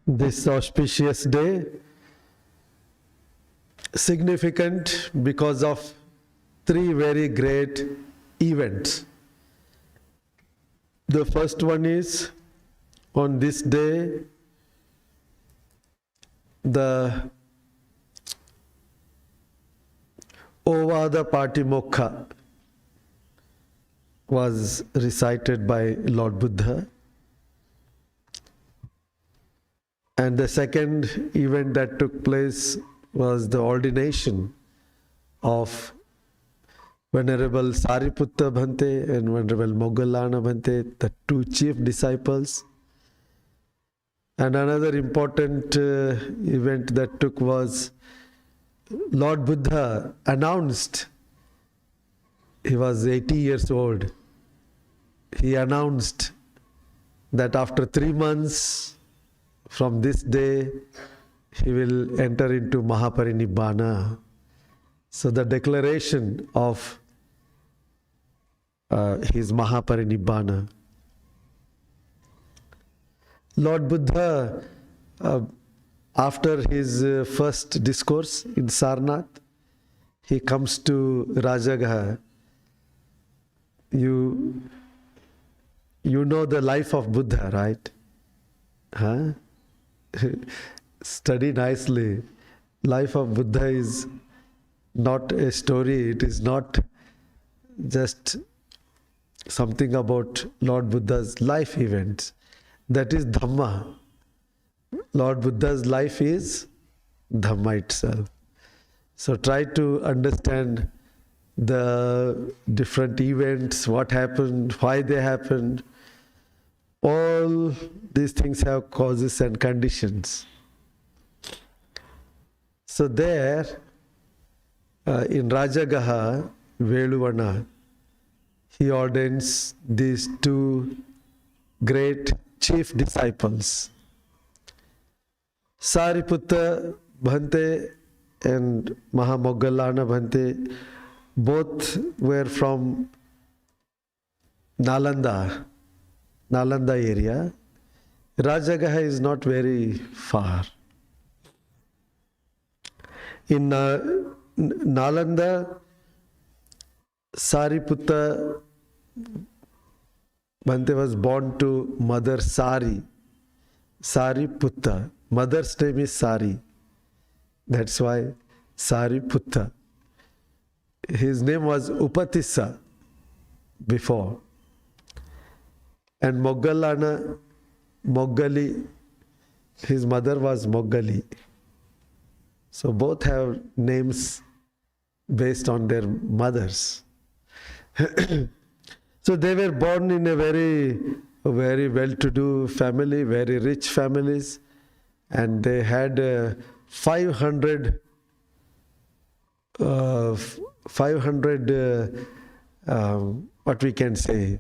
this auspicious day, significant because of three very great events. The first one is, on this day, the Ovadapatimokha was recited by Lord Buddha. And the second event that took place was the ordination of Venerable Sariputta Bhante and Venerable Moggallana Bhante, the two chief disciples. And another important event that took was Lord Buddha announced, he was 80 years old, he announced that after 3 months from this day, he will enter into Mahaparinibbana. So the declaration of his Mahaparinibbana. Lord Buddha, after his first discourse in Sarnath, he comes to Rajagaha. You know the life of Buddha, right? Huh? Study nicely. Life of Buddha is not a story. It is not just something about Lord Buddha's life events. That is Dhamma. Lord Buddha's life is Dhamma itself. So try to understand the different events, what happened, why they happened. All these things have causes and conditions. So there, in Rajagaha, Veluvana, he ordains these two great chief disciples. Sariputta Bhante and Maha Moggallana Bhante, both were from Nalanda area. Rajagaha is not very far. In Nalanda, Sariputta Bhante was born to Mother Sari. Sariputta. Mother's name is Sari. That's why Sariputta. His name was Upatissa before. And Moggallana, Moggali, his mother was Moggali. So both have names based on their mothers. So they were born in a very well-to-do family, very rich families, and they had 500 what we can say,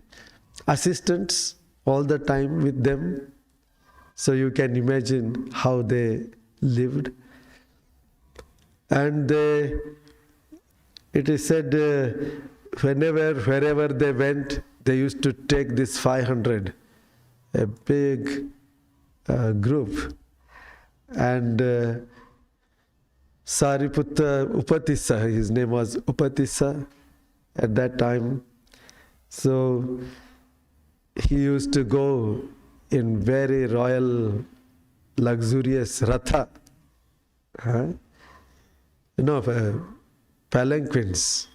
assistants all the time with them. So you can imagine how they lived. And it is said wherever they went, they used to take this 500, a big group. And Sariputta Upatissa, his name was Upatissa at that time. So he used to go in very royal, luxurious ratha. Palanquins,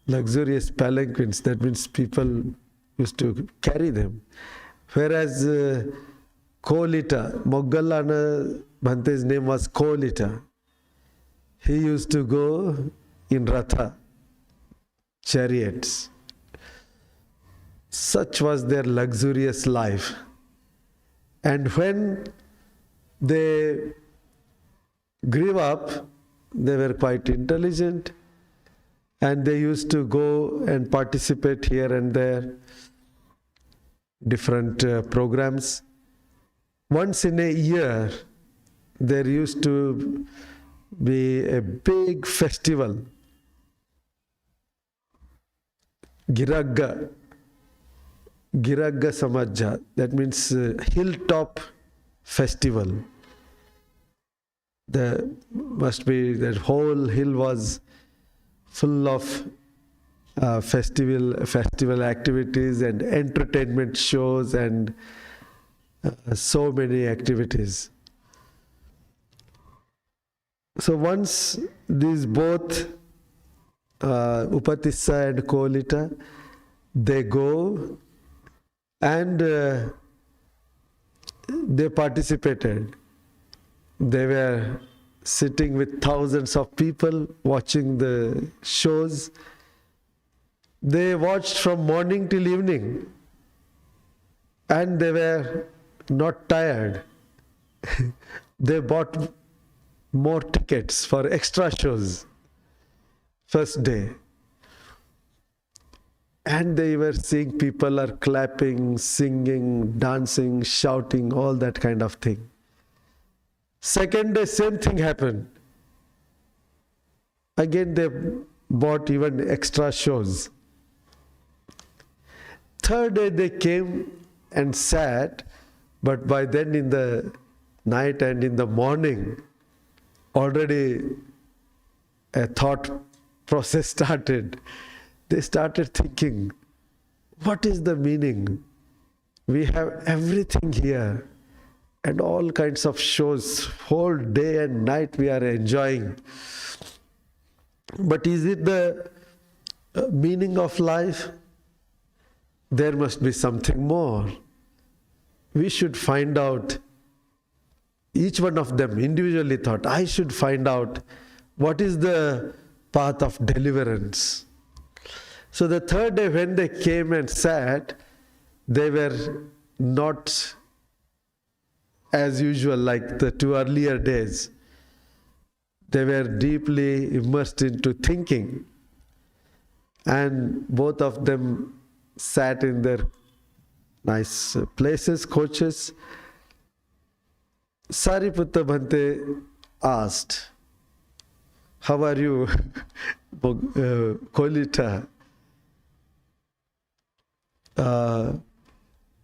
luxurious palanquins. That means people used to carry them. Whereas Kolita, Moggallana Bhante's name was Kolita. He used to go in ratha, chariots. Such was their luxurious life. And when they grew up, they were quite intelligent, and they used to go and participate here and there, different programs. Once in a year, there used to be a big festival, Giragga Samajja, that means hilltop festival. There must be, that whole hill was full of festival activities and entertainment shows and so many activities. So once these both Upatissa and Kolita, they go and they participated. They were sitting with thousands of people watching the shows. They watched from morning till evening and they were not tired. They bought more tickets for extra shows first day. And they were seeing people are clapping, singing, dancing, shouting, all that kind of thing. Second day, same thing happened. Again, they bought even extra shows. Third day, they came and sat, but by then in the night and in the morning, already a thought process started. They started thinking, what is the meaning? We have everything here and all kinds of shows, whole day and night we are enjoying. But is it the meaning of life? There must be something more. We should find out. Each one of them individually thought, I should find out what is the path of deliverance. So the third day when they came and sat, they were not as usual like the two earlier days. They were deeply immersed into thinking. And both of them sat in their nice places, coaches. Sariputta Bhante asked, how are you, Kolita?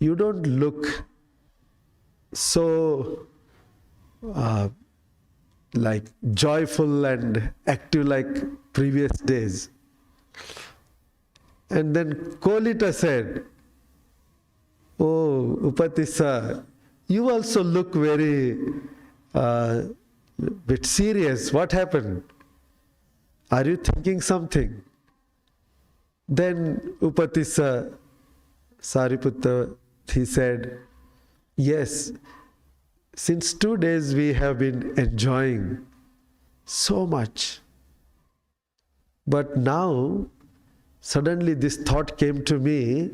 You don't look so like joyful and active like previous days. And then Kolita said, oh, Upatissa, you also look very bit serious. What happened? Are you thinking something? Then Upatissa, Sariputta, he said, yes, since 2 days we have been enjoying so much. But now, suddenly this thought came to me,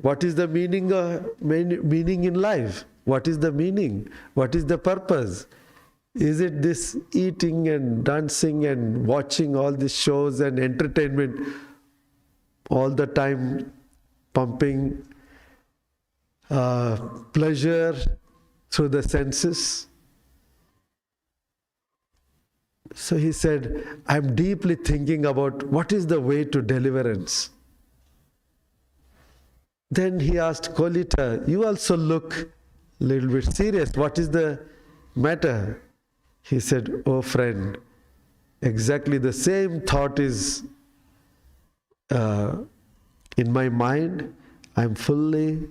what is the meaning in life? What is the meaning? What is the purpose? Is it this eating and dancing and watching all these shows and entertainment all the time, pumping pleasure through the senses? So he said, I'm deeply thinking about what is the way to deliverance. Then he asked Kolita, you also look a little bit serious. What is the matter? He said, oh friend, exactly the same thought is in my mind. I'm fully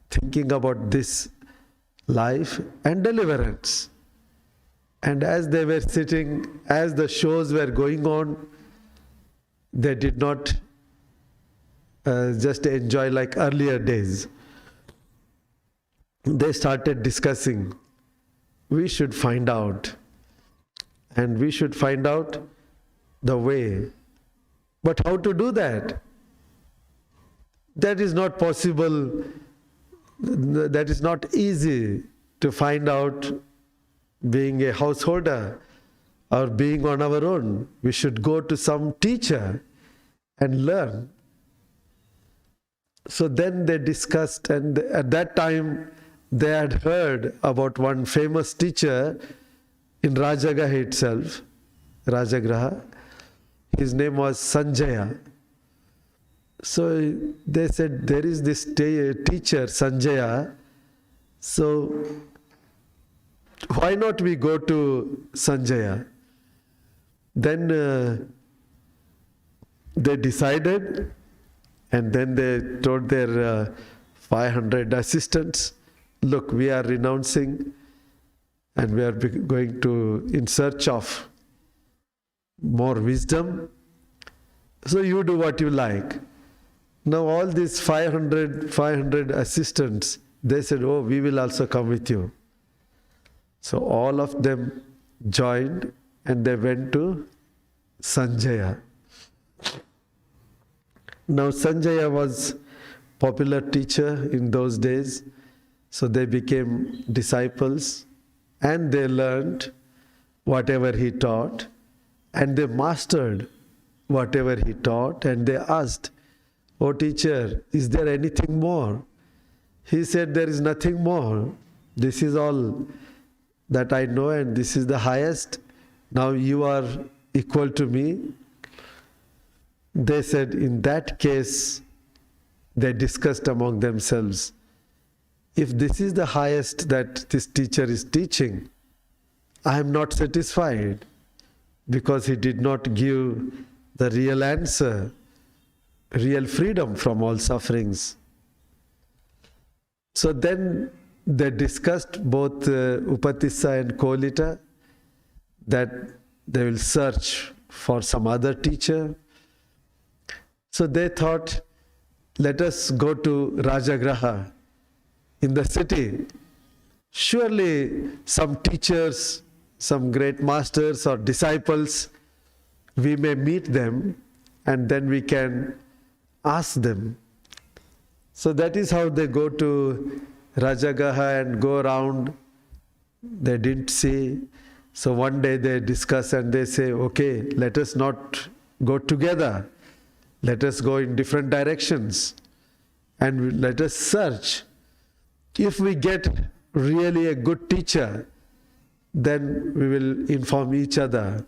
thinking about this life and deliverance. And as they were sitting, as the shows were going on, they did not just enjoy like earlier days. They started discussing, we should find out, and we should find out the way. But how to do that? That is not possible. That is not easy to find out being a householder or being on our own. We should go to some teacher and learn. So then they discussed, and at that time they had heard about one famous teacher in Rajagaha itself, Rajagraha. His name was Sanjaya. So they said, there is this teacher, Sanjaya. So why not we go to Sanjaya? Then they decided, and then they told their 500 assistants, look, we are renouncing and we are going to in search of more wisdom. So you do what you like. Now all these 500 assistants, they said, oh, we will also come with you. So all of them joined and they went to Sanjaya. Now Sanjaya was popular teacher in those days, so they became disciples and they learned whatever he taught and they mastered whatever he taught, and they asked, oh teacher, is there anything more? He said, there is nothing more. This is all that I know and this is the highest. Now you are equal to me. They said, in that case, they discussed among themselves, if this is the highest that this teacher is teaching, I am not satisfied, because he did not give the real answer, real freedom from all sufferings. So then they discussed, both Upatissa and Kolita, that they will search for some other teacher. So they thought, let us go to Rajagraha in the city. Surely some teachers, some great masters or disciples, we may meet them and then we can ask them. So that is how they go to Rajagaha and go around. They didn't see. So one day they discuss and they say, okay, let us not go together. Let us go in different directions and let us search. If we get really a good teacher, then we will inform each other.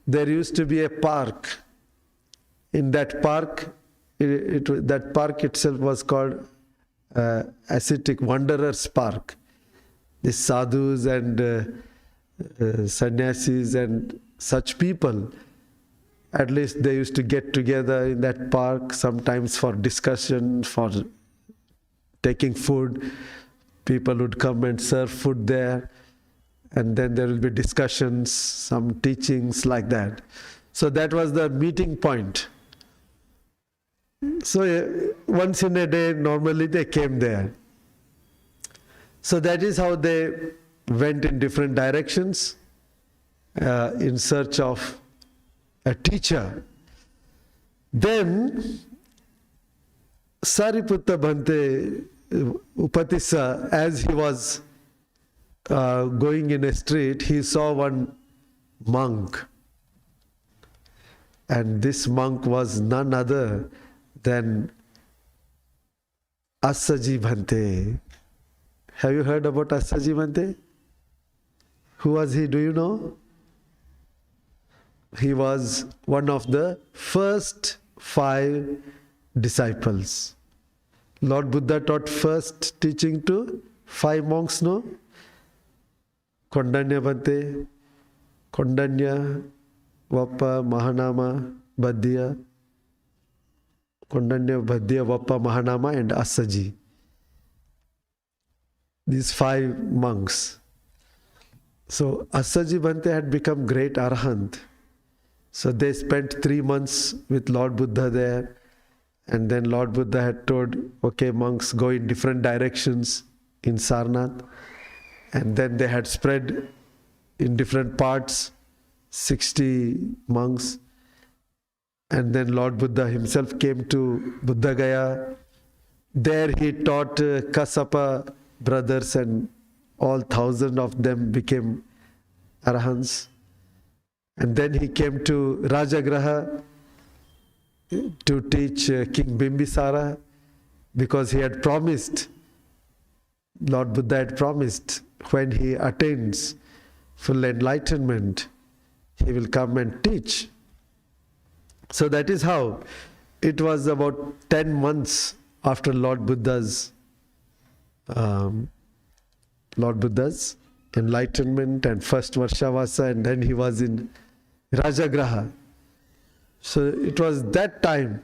There used to be a park. In that park, that park itself was called Ascetic Wanderers Park. The sadhus and sannyasis and such people, at least they used to get together in that park, sometimes for discussion, for taking food. People would come and serve food there, and then there will be discussions, some teachings like that. So that was the meeting point. So once in a day, normally they came there. So that is how they went in different directions in search of a teacher. Then Sariputta Bhante Upatissa, as he was going in a street, he saw one monk. And this monk was none other than Assaji Bhante. Have you heard about Assaji Bhante? Who was he? Do you know? He was one of the first 5 disciples. Lord Buddha taught first teaching to 5 monks, no? Kondanya Bhante, Kondanya, Vappa, Mahanama, Badhya, Kondanya, Badhya, Vappa, Mahanama and Assaji. These 5 monks. So Assaji Bhante had become great Arahant. So they spent 3 months with Lord Buddha there, and then Lord Buddha had told, okay, monks, go in different directions in Sarnath. And then they had spread in different parts, 60 monks. And then Lord Buddha himself came to Buddha Gaya. There he taught Kassapa brothers, and all 1,000 of them became Arahants. And then he came to Rajagraha to teach King Bimbisara, because he had promised, Lord Buddha had promised, when he attains full enlightenment, he will come and teach. So that is how it was about 10 months after Lord Buddha's enlightenment and first Varshavasa, and then he was in Rajagraha. So it was that time.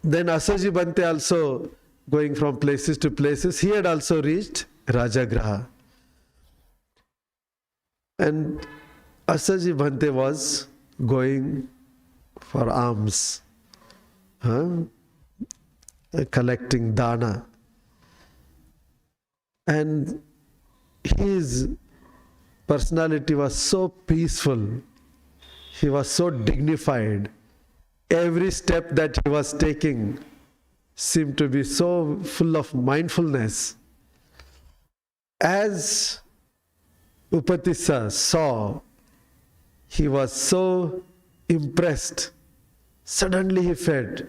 Then Asaji Bhante also going from places to places, he had also reached Rajagraha. And Asaji Bhante was going for alms, collecting dana. And his personality was so peaceful, he was so dignified. Every step that he was taking seemed to be so full of mindfulness. As Upatissa saw, he was so impressed. Suddenly he felt,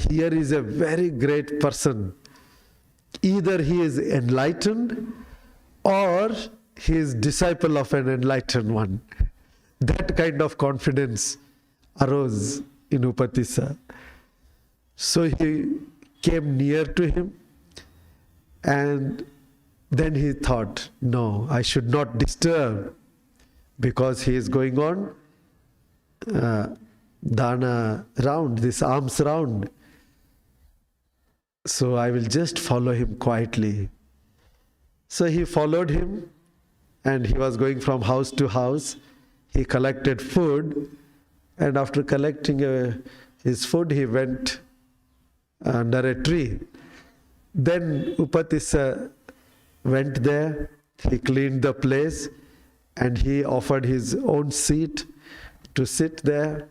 here is a very great person. Either he is enlightened or he is disciple of an enlightened one. That kind of confidence arose in Upatissa. So he came near to him, and then he thought, no, I should not disturb, because he is going on dana round, this alms round. So I will just follow him quietly. So he followed him, and he was going from house to house. He collected food, and after collecting his food, he went under a tree. Then Upatissa went there, he cleaned the place, and he offered his own seat to sit there.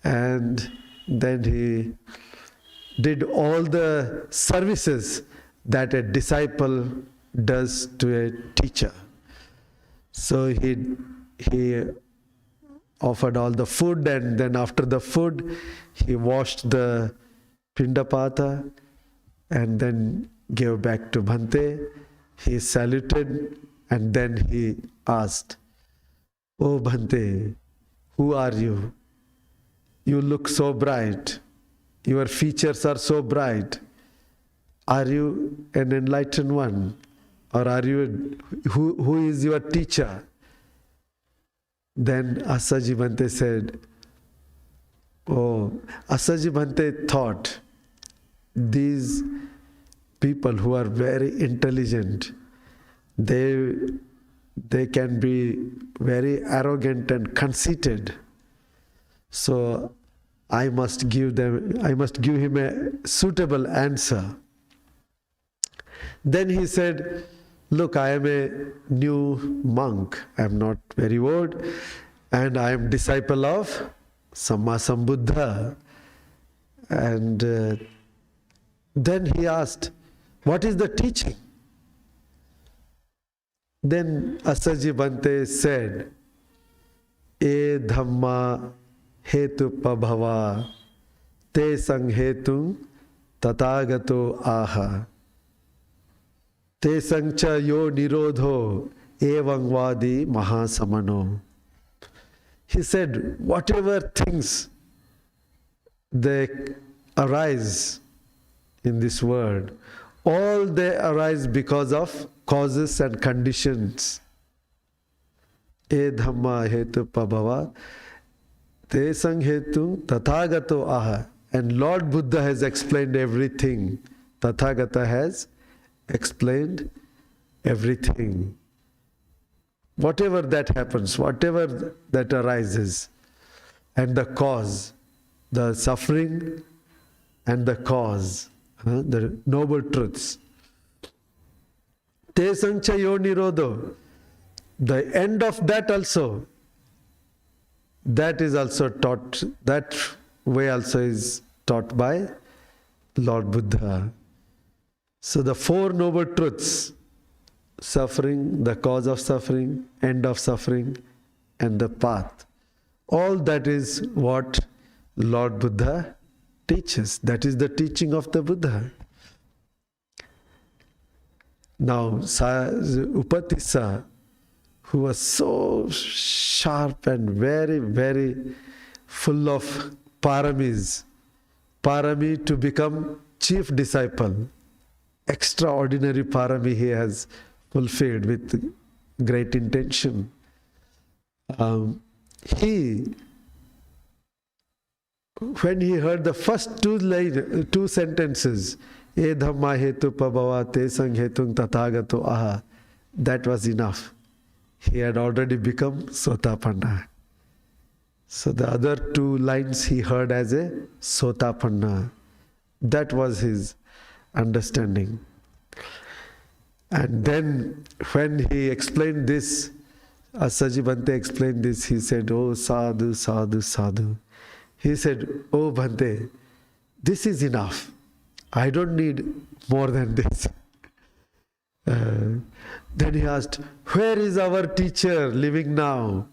And then he did all the services that a disciple does to a teacher. So he offered all the food, and then after the food, he washed the pindapata and then gave back to Bhante. He saluted, and then he asked, "Oh Bhante, who are you? You look so bright. Your features are so bright. Are you an enlightened one? Or are you who is your teacher?" Then Asaji Bhante said, Asaji Bhante thought, these people who are very intelligent, they can be very arrogant and conceited. So I must give him a suitable answer. Then he said, "Look, I am a new monk. I am not very old, and I am disciple of Samma Sambuddha." And then he asked, "What is the teaching?" Then Asaji Bhante said, "E Dhamma hetu pabhava te sanghetu tatagato aha te sangcha yo nirodho evangvadi mahasamano." He said, whatever things they arise in this world, all they arise because of causes and conditions. E dhamma hetu pabhava te sanghetu tathagato aha. And Lord Buddha has explained everything. Tathagata has explained everything. Whatever that happens, whatever that arises, and the cause, the suffering and the cause, the noble truths. Te sancha yo nirodho. The end of that also, that is also taught, that way also is taught by Lord Buddha. So the four noble truths, suffering, the cause of suffering, end of suffering, and the path, all that is what Lord Buddha teaches. That is the teaching of the Buddha. Now Upatissa, who was so sharp and very, very full of parami to become chief disciple. extraordinary parami he has fulfilled with great intention. When he heard the first two sentences, E dhamma hetu pabhava te sang hetung tathagato aha, that was enough. He had already become Sotapanna. So the other two lines he heard as a Sotapanna. That was his understanding. And then when he explained this, Asaji Bhante explained this, he said, "Oh sadhu, sadhu, sadhu." He said, "Oh Bhante, this is enough. I don't need more than this." Then he asked, "Where is our teacher living now?"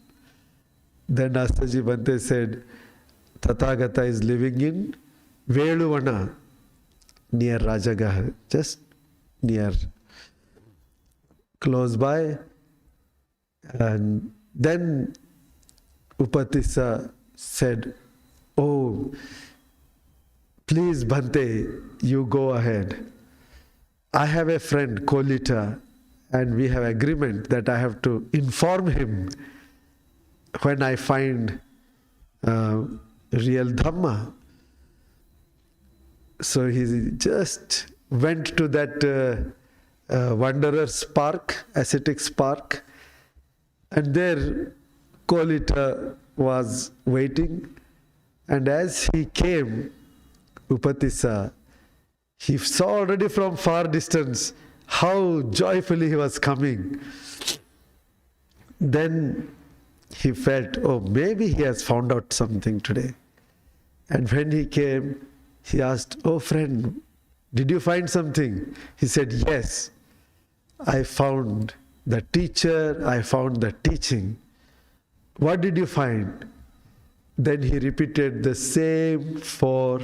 Then Asaji Bhante said, "Tathagata is living in Veluvana, near Rajagaha, just near, close by." And then Upatissa said, "Oh, please Bhante, you go ahead. I have a friend, Kolita, and we have agreement that I have to inform him when I find real Dhamma." So he just went to that wanderer's park, ascetic's park, and there Kolita was waiting. And as he came, Upatissa, he saw already from far distance how joyfully he was coming. Then he felt, oh, maybe he has found out something today. And when he came, he asked, "Oh friend, did you find something?" He said, "Yes, I found the teacher, I found the teaching." "What did you find?" Then he repeated the same 4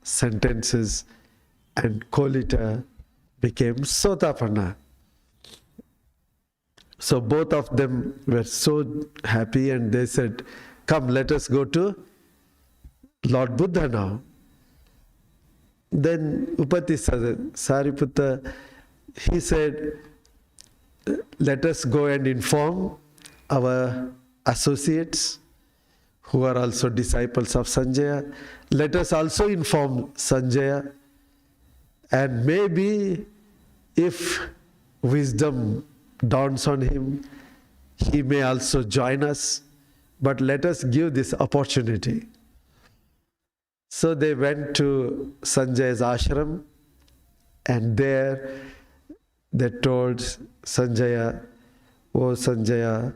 sentences, and Kolita became Sotapanna. So both of them were so happy, and they said, "Come, let us go to Lord Buddha now." Then Upatissa, Sariputta, he said, "Let us go and inform our associates who are also disciples of Sanjaya. Let us also inform Sanjaya, and maybe if wisdom dawns on him, he may also join us, but let us give this opportunity." So they went to Sanjaya's ashram, and there they told Sanjaya, "Oh Sanjaya,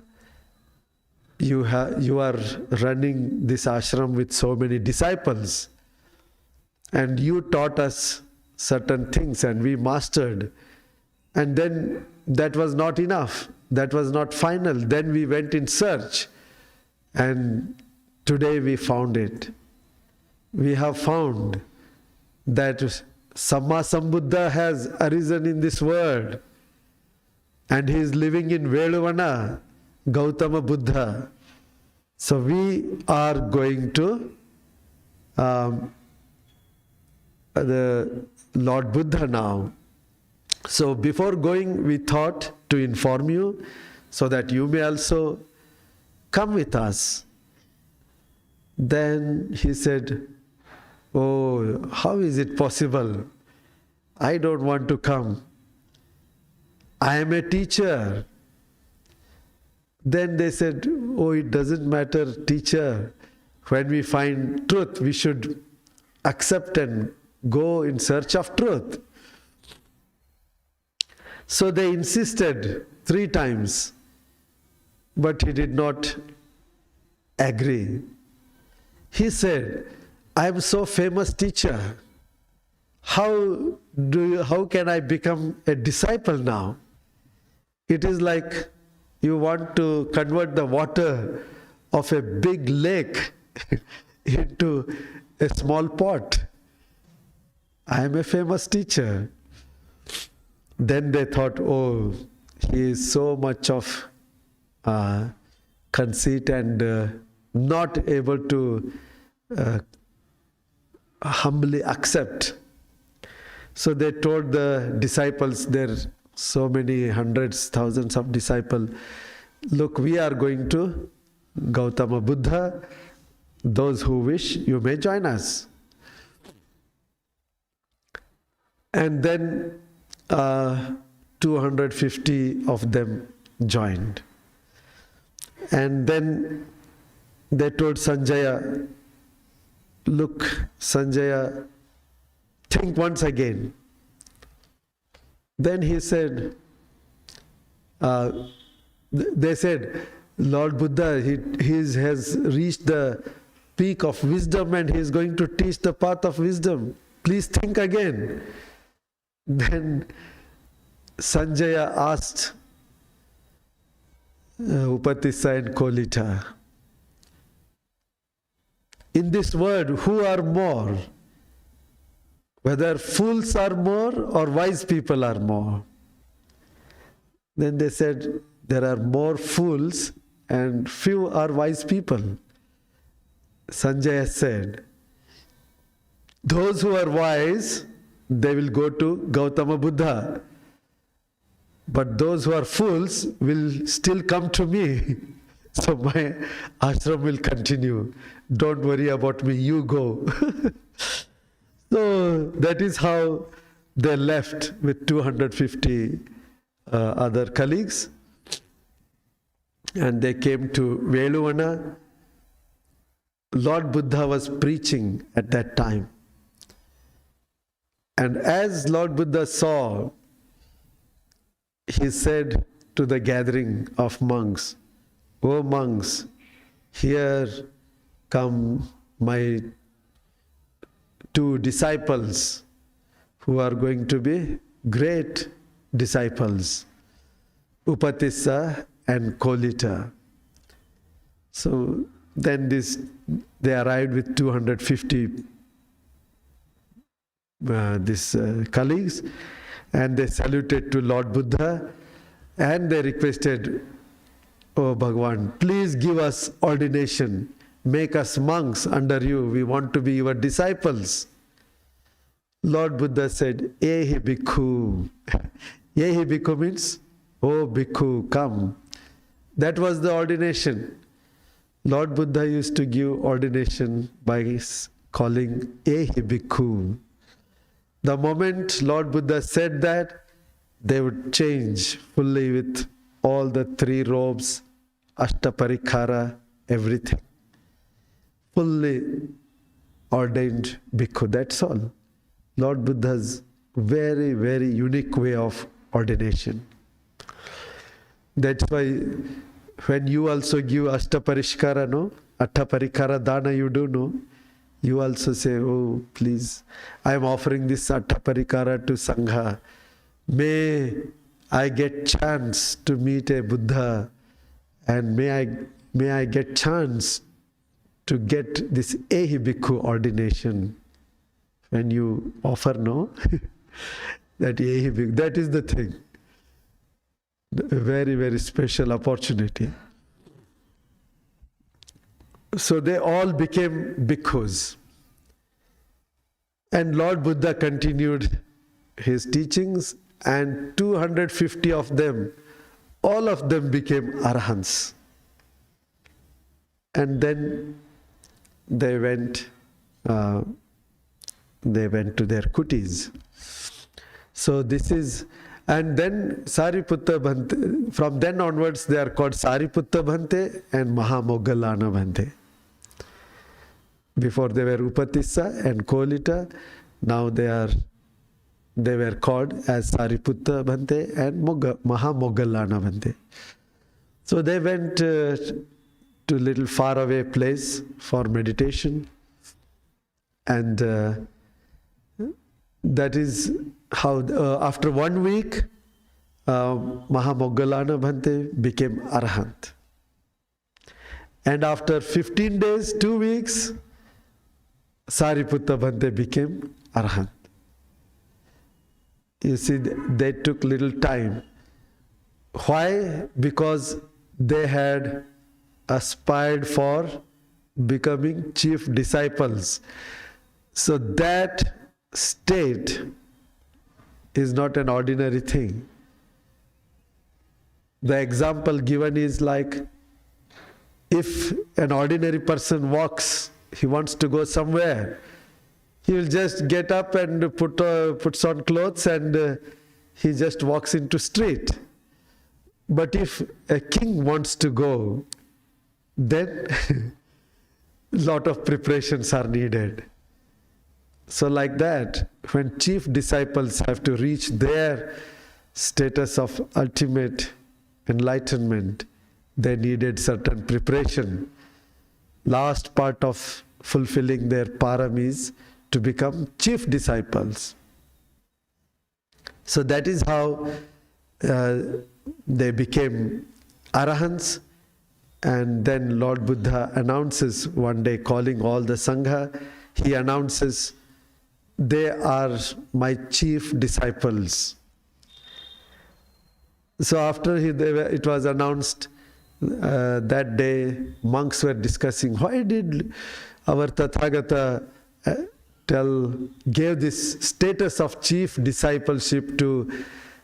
you are running this ashram with so many disciples, and you taught us certain things and we mastered. And then that was not enough. That was not final. Then we went in search, and today we found it. We have found that Samma Sambuddha has arisen in this world, and he is living in Veluvana, Gautama Buddha. So we are going to the Lord Buddha now. So before going, we thought to inform you so that you may also come with us." Then he said, "Oh, how is it possible? I don't want to come. I am a teacher." Then they said, "Oh, it doesn't matter, teacher. When we find truth, we should accept and go in search of truth." So they insisted 3 times, but he did not agree. He said, "I am so famous teacher. How can I become a disciple now? It is like you want to convert the water of a big lake into a small pot. I am a famous teacher." Then they thought, oh, he is so much of conceit and not able to humbly accept. So they told the disciples, there are so many hundreds, thousands of disciples, look, we are going to Gautama Buddha. Those who wish, you may join us. And then 250 of them joined. And then they told Sanjaya, look, Sanjaya, think once again. Then he said, they said, Lord Buddha, he has reached the peak of wisdom and he is going to teach the path of wisdom. Please think again. Then Sanjaya asked Upatissa and Kolita, in this world, who are more? Whether fools are more or wise people are more? Then they said, there are more fools and few are wise people. Sanjaya said, those who are wise, they will go to Gautama Buddha. But those who are fools will still come to me. So my ashram will continue. Don't worry about me, you go. So that is how they left with 250 other colleagues. And they came to Veluvana. Lord Buddha was preaching at that time. And as Lord Buddha saw, he said to the gathering of monks, "O monks, here come my two disciples who are going to be great disciples, Upatissa and Kolita." So then they arrived with 250 colleagues, and they saluted to Lord Buddha and they requested, "Oh Bhagavan, please give us ordination, make us monks under you, we want to be your disciples." Lord Buddha said, "Ehi bhikkhu." Ehi bhikkhu means, "Oh bhikkhu, come." That was the ordination. Lord Buddha used to give ordination by calling Ehi bhikkhu. The moment Lord Buddha said that, they would change fully with all the 3 robes, Ashtaparikkara, everything. Fully ordained bhikkhu, that's all. Lord Buddha's very, very unique way of ordination. That's why when you also give Ashtaparikkara, no? Ashtaparikkara dana you do, no? You also say, "Oh, please, I am offering this Ashtaparikkara to Sangha. May I get chance to meet a Buddha, and may I get chance to get this Ehi Bhikkhu ordination." When you offer, no? That Ehi Bhikkhu, that is the thing. A very, very special opportunity. So they all became bhikkhus. And Lord Buddha continued his teachings, and 250 of them, all of them became arahants. And then they went to their kutis. So this is, and then Sariputta Bhante, from then onwards they are called Sariputta Bhante and Maha Moggallana Bhante. Before they were Upatissa and Kolita, now they were called as Sariputta Bhante and Maha Moggallana Bhante. So they went to a little far away place for meditation, and that is how after 1 week Maha Moggallana Bhante became Arahant. And after 15 days, 2 weeks, Sariputta Bhante became Arahant. You see, they took little time. Why? Because they had aspired for becoming chief disciples. So that state is not an ordinary thing. The example given is like, if an ordinary person walks, he wants to go somewhere, he will just get up and puts on clothes and he just walks into street. But if a king wants to go, then lot of preparations are needed. So like that, when chief disciples have to reach their status of ultimate enlightenment, they needed certain preparation. Last part of fulfilling their paramis to become chief disciples. So that is how they became arahants. And then Lord Buddha announces one day, calling all the Sangha, he announces, they are my chief disciples. So after it was announced, that day monks were discussing, why did our Tathagata gave this status of chief discipleship to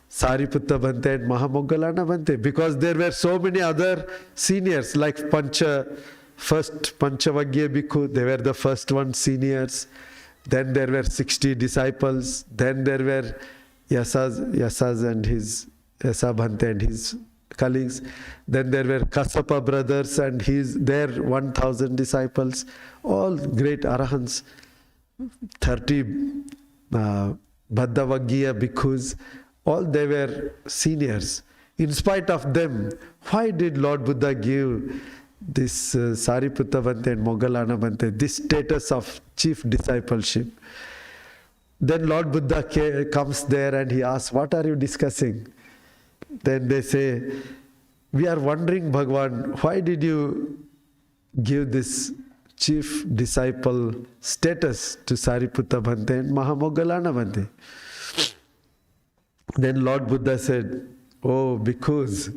Sariputta Bhante and Maha Bhante? Because there were so many other seniors like first Panchavagya Bhikkhu, they were the first one seniors. Then there were 60 disciples. Then there were Yasas and his Yasa Bhante and his colleagues. Then there were Kassapa brothers and their 1,000 disciples, all great arahants. 30 Bhaddavagya bhikkhus, all they were seniors. In spite of them, why did Lord Buddha give this Sariputta Bhante and Moggallana Bhante this status of chief discipleship? Then Lord Buddha comes there and he asks, what are you discussing? Then they say, we are wondering, Bhagwan, why did you give this chief disciple status to Sariputta Bhante and Mahamoggallana Bhante? Then Lord Buddha said, oh, because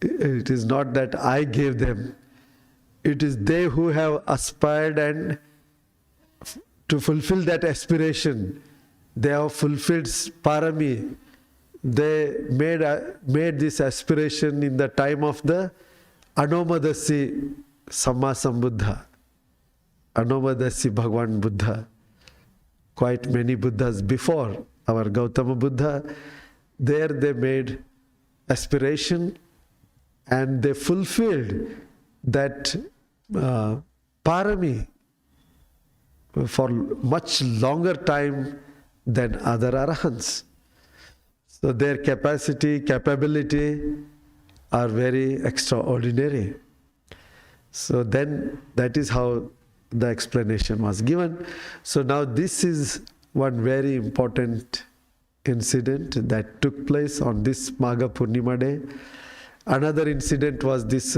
it is not that I gave them. It is they who have aspired and to fulfill that aspiration. They have fulfilled parami. They made this aspiration in the time of the Anomadasi Sammasambuddha. Anomadasi Bhagwan Buddha. Quite many Buddhas before our Gautama Buddha. There they made aspiration and they fulfilled that parami for much longer time than other arahants. So their capability are very extraordinary. So then that is how the explanation was given. So now this is one very important incident that took place on this Māgha Purnima day. Another incident was this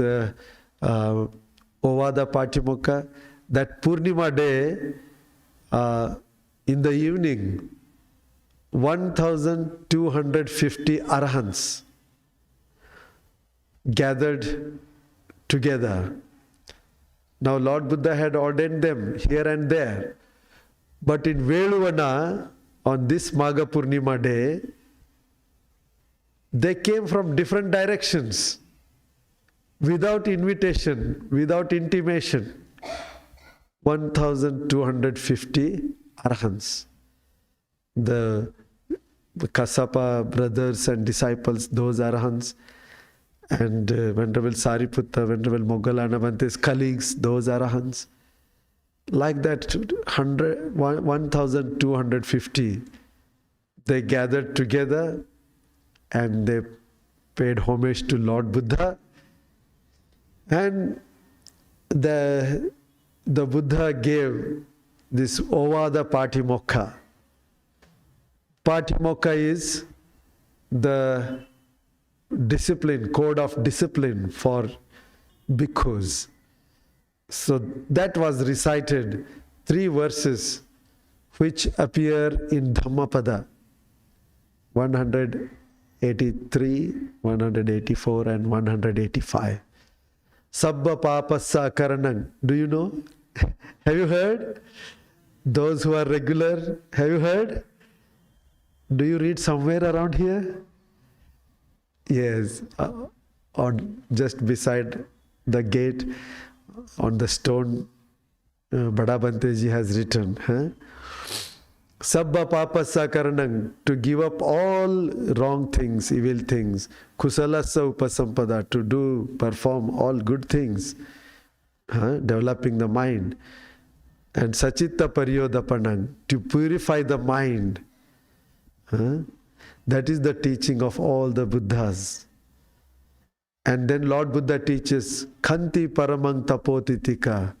Ovadapatimokha. That Purnima day, in the evening, 1,250 arahants gathered together. Now Lord Buddha had ordained them here and there. But in Veluvana, on this Māgha Purnima day, they came from different directions, without invitation, without intimation. 1,250 arahants. The Kassapa brothers and disciples, those arahants, and Venerable Sariputta, Venerable Moggallana Bhante's colleagues, those arahants. Like that, 1,250, they gathered together and they paid homage to Lord Buddha. And the Buddha gave this Ovadapatimokha. Patimokha is the discipline, code of discipline for bhikkhus. So that was recited, 3 verses which appear in Dhammapada 183, 184 and 185. Sabba papassa karanang. Do you know? Have you heard? Those who are regular, have you heard? Do you read somewhere around here? Yes, on just beside the gate, on the stone, Bada Bante has written, Sabba papasa karanang, to give up all wrong things, evil things, kusalasa upasampada, to perform all good things, developing the mind, and sachitta paryodapanang, to purify the mind. That is the teaching of all the Buddhas. And then Lord Buddha teaches Khanti Paramang Tapotitika.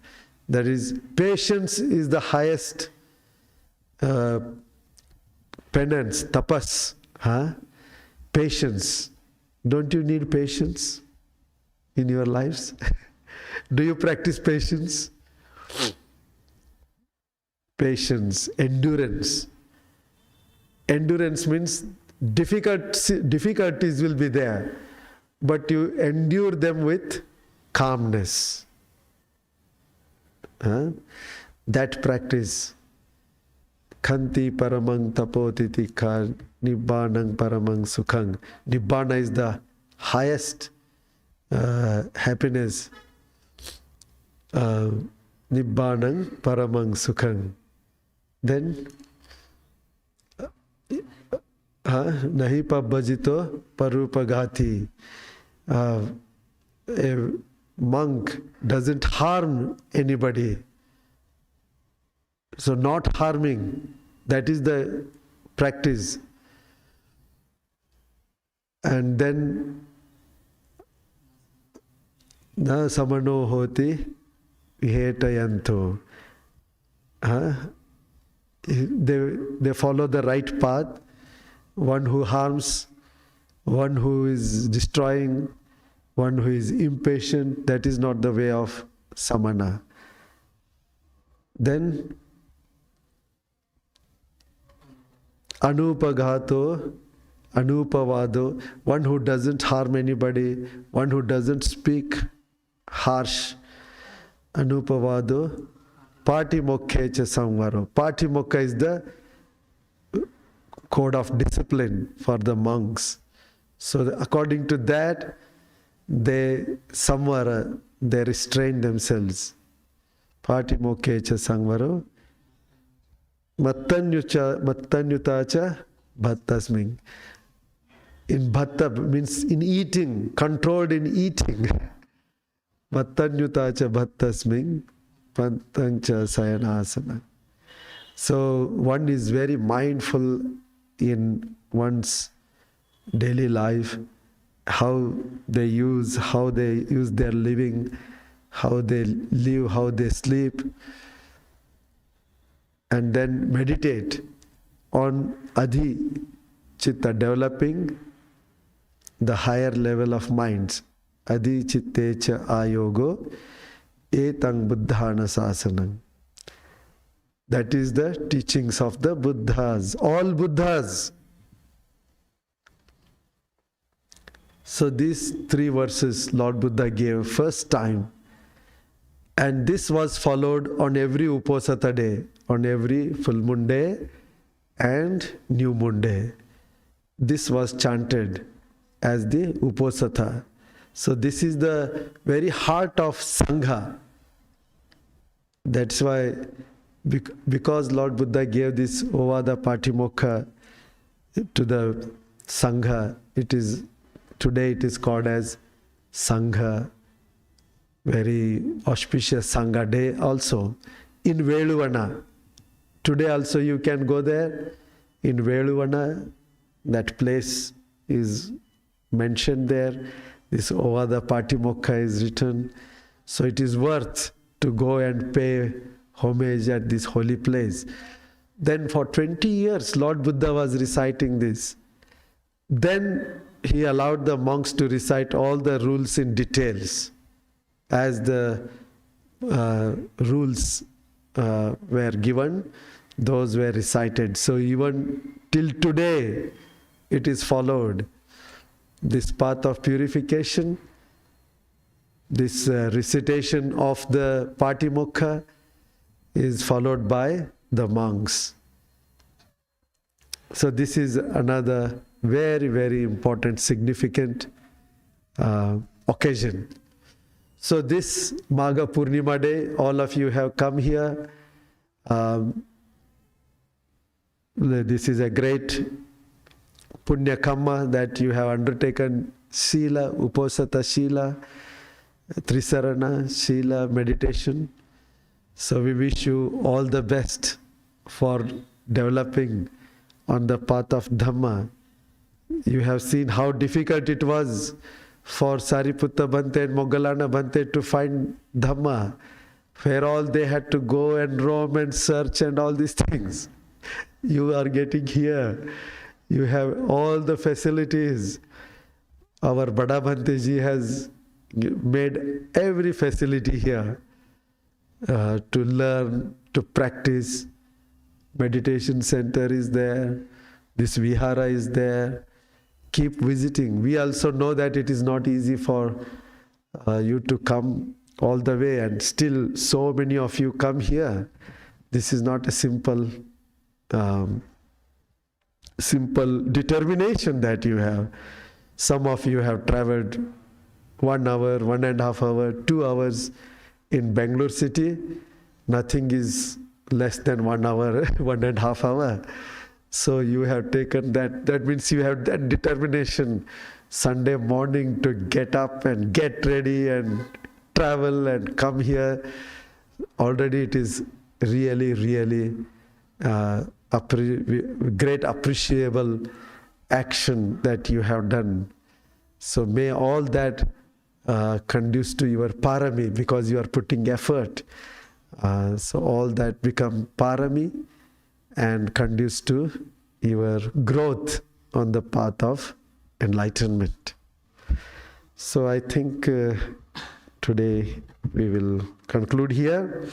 That is, patience is the highest penance, tapas. Patience. Don't you need patience in your lives? Do you practice patience? Patience, endurance. Endurance means difficulties will be there, but you endure them with calmness. That practice, Khanti paramang tapotitika nibbanang paramang sukhang. Nibbana is the highest happiness. Nibbanang paramang sukhang. Then nahi pabhajito parupagati. A monk doesn't harm anybody. So not harming, that is the practice. And then na samano hoti hetayanto. They follow the right path. One who harms, one who is destroying, one who is impatient, that is not the way of samana. Then anupagato, anupavado, one who doesn't harm anybody, one who doesn't speak harsh. Anupavado, patimokha cha samvaro. Patimokha is the code of discipline for the monks. So according to that, they restrain themselves. Patimokha cha samvaro. Mattanyuta cha bhattasming. In bhatta means in eating, controlled in eating. Mattanyuta cha bhattasming, pantang cha sayanasana. So one is very mindful in one's daily life, how they use their living, how they live, how they sleep, and then meditate on adhi chitta, developing the higher level of minds. Adhi chitte cha ayogo etang buddhana sasanam. That is the teachings of the Buddhas, all Buddhas. So these 3 verses Lord Buddha gave first time, and this was followed on every Uposatha day, on every full moon day and new moon day. This was chanted as the Uposatha. So this is the very heart of Sangha. That's why, because Lord Buddha gave this Ovadapatimokha to the Sangha, today it is called as Sangha, very auspicious Sangha day also. In Veluvana, today also you can go there. In Veluvana, that place is mentioned there. This Ovadapatimokha is written. So it is worth to go and pay homage at this holy place. Then for 20 years, Lord Buddha was reciting this. Then he allowed the monks to recite all the rules in details as the rules were given, those were recited. So even till today, it is followed. This path of purification, this recitation of the Patimokha is followed by the monks. So this is another very, very important, significant occasion. So this Māgha Purnima day, all of you have come here. This is a great punya kamma that you have undertaken. Sila, Uposatha Sila, Trisarana, Sila, meditation. So we wish you all the best for developing on the path of Dhamma. You have seen how difficult it was for Sariputta Bhante and Moggallana Bhante to find Dhamma, where all they had to go and roam and search and all these things. You are getting here. You have all the facilities. Our Bada Bhante ji has made every facility here to learn, to practice. Meditation center is there. This vihara is there. Keep visiting. We also know that it is not easy for you to come all the way, and still so many of you come here. This is not a simple determination that you have. Some of you have traveled 1 hour, 1.5 hours, 2 hours in Bengaluru city. Nothing is less than 1 hour, 1.5 hours. So you have taken that. That means you have that determination Sunday morning to get up and get ready and travel and come here. Already it is really, really great appreciable action that you have done. So may all that conduce to your parami, because you are putting effort. So all that become parami and conduce to your growth on the path of enlightenment. So I think today we will conclude here.